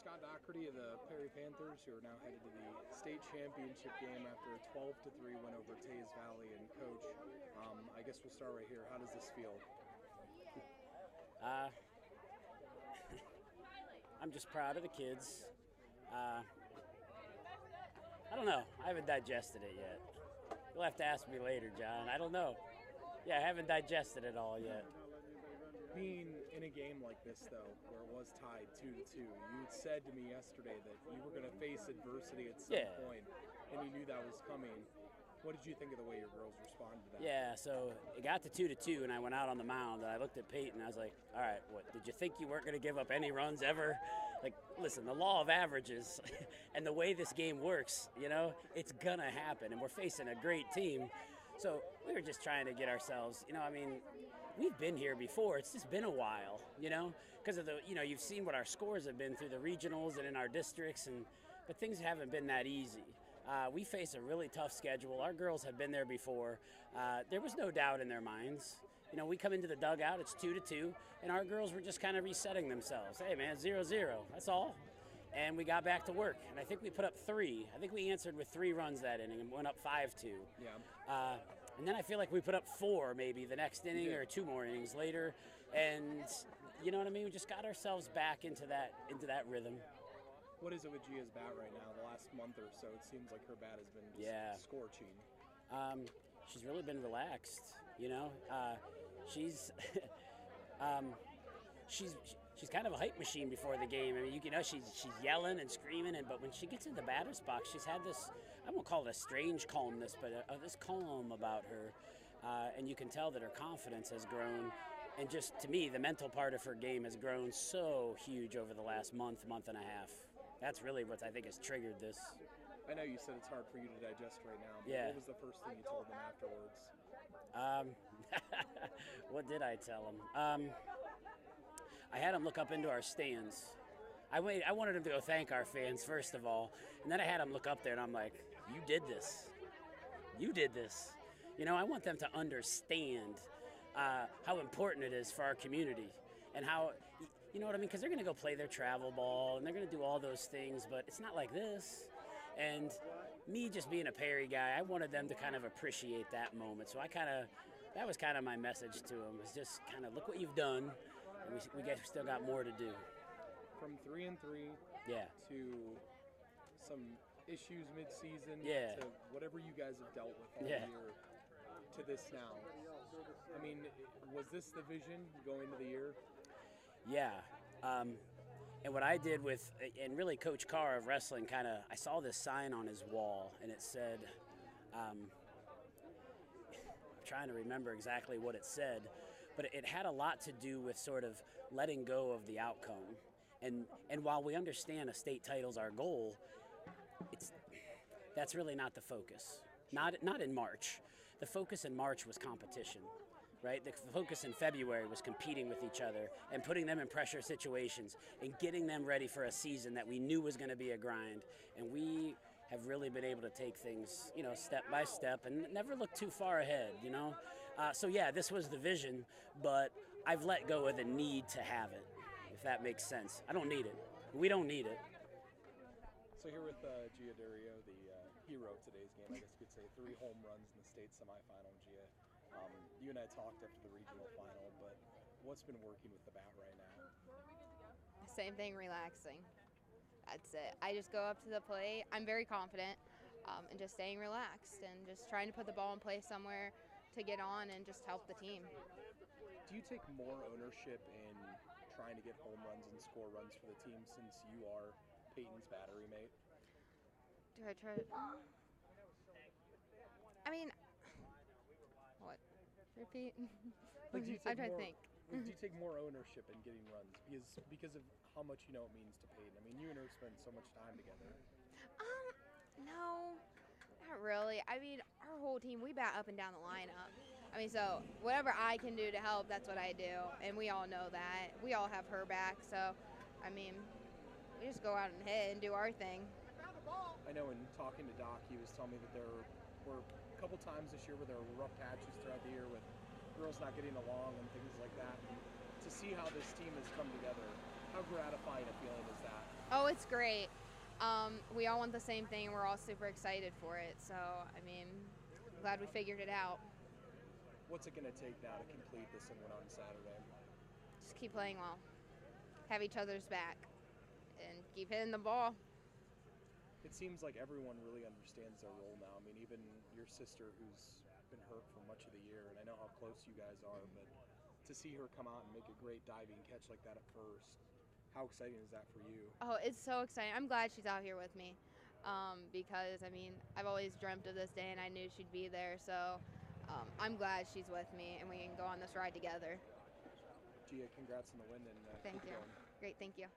Scott Daugherty of the Perry Panthers, who are now headed to the state championship game after a 12-3 win over Tays Valley. And Coach, I guess we'll start right here. How does this feel? I'm just proud of the kids. I don't know. I haven't digested it yet. You'll have to ask me later, John. I don't know. Yeah, I haven't digested it all yet. Being in a game like this, though, where it was tied 2-2, you had said to me yesterday that you were going to face adversity at some point, and you knew that was coming. What did you think of the way your girls responded to that? Yeah, so it got to 2-2, and I went out on the mound, and I looked at Peyton, and I was like, all right, what, did you think you weren't going to give up any runs ever? Like, listen, the law of averages and the way this game works, it's going to happen, and we're facing a great team. So we were just trying to get ourselves, we've been here before. It's just been a while, because of the, you've seen what our scores have been through the regionals and in our districts, but things haven't been that easy. We face a really tough schedule. Our girls have been there before. There was no doubt in their minds. We come into the dugout, it's 2-2, and our girls were just kind of resetting themselves. Hey, man, 0-0, that's all. And we got back to work, and I think we put up 3. I think we answered with 3 runs that inning and went up 5-2. Yeah. And then I feel like we put up 4 maybe the next inning or 2 more innings later. And you know what I mean? We just got ourselves back into that rhythm. What is it with Gia's bat right now? The last month or so, it seems like her bat has been just scorching. She's really been relaxed, she's she's kind of a hype machine before the game. I mean, she's yelling and screaming, but when she gets in the batter's box, she's had this, I won't call it a strange calmness, but this calm about her. And you can tell that her confidence has grown. And just, to me, the mental part of her game has grown so huge over the last month and a half. That's really what I think has triggered this. I know you said it's hard for you to digest right now, but what was the first thing you told them afterwards? What did I tell them? I had them look up into our stands. I wanted them to go thank our fans, first of all, and then I had them look up there, and I'm like, you did this. You did this. I want them to understand how important it is for our community and how, you know what I mean? Because they're going to go play their travel ball, and they're going to do all those things, but it's not like this. And me just being a Perry guy, I wanted them to kind of appreciate that moment. So that was kind of my message to them, was just kind of look what you've done. And we still got more to do. From 3-3 to some issues mid-season to whatever you guys have dealt with all year to this now. I mean, was this the vision going into the year? Yeah. And what I did and really Coach Carr of wrestling I saw this sign on his wall, and it said, I'm trying to remember exactly what it said, but it had a lot to do with sort of letting go of the outcome. And while we understand a state title's our goal, that's really not the focus. Not in March. The focus in March was competition, right? The focus in February was competing with each other and putting them in pressure situations and getting them ready for a season that we knew was going to be a grind. And we have really been able to take things, step by step and never look too far ahead, So this was the vision, but I've let go of the need to have it, if that makes sense. I don't need it. We don't need it. So here with Gia Durieux, the hero of today's game, I guess you could say 3 home runs in the state semifinal, Gia. You and I talked after the regional final, but what's been working with the bat right now? Same thing, relaxing. That's it. I just go up to the plate. I'm very confident and just staying relaxed and just trying to put the ball in play somewhere to get on and just help the team. Do you take more ownership in trying to get home runs and score runs for the team since you are Peyton's battery mate? Do I try to... I mean... What? Repeat? I'm trying to think. Do you take more ownership in getting runs because of how much it means to Peyton? I mean, you and her spend so much time together. No, not really. I mean, our whole team, we bat up and down the lineup. I mean, so whatever I can do to help, that's what I do. And we all know that. We all have her back. So, I mean, we just go out and hit and do our thing. I know in talking to Doc, he was telling me that there were a couple times this year where there were rough patches throughout the year with girls not getting along and things like that. And to see how this team has come together, how gratifying a feeling is that? Oh, it's great. We all want the same thing, and we're all super excited for it. So, I mean, glad we figured it out. What's it going to take now to complete this and win on Saturday? Just keep playing well, have each other's back, and keep hitting the ball. It seems like everyone really understands their role now. I mean, even your sister, who's been hurt for much of the year, and I know how close you guys are, but to see her come out and make a great diving catch like that at first, how exciting is that for you? Oh, it's so exciting. I'm glad she's out here with me because, I mean, I've always dreamt of this day, and I knew she'd be there. So I'm glad she's with me, and we can go on this ride together. Gia, congrats on the win, and Thank keep you. going. Great, thank you.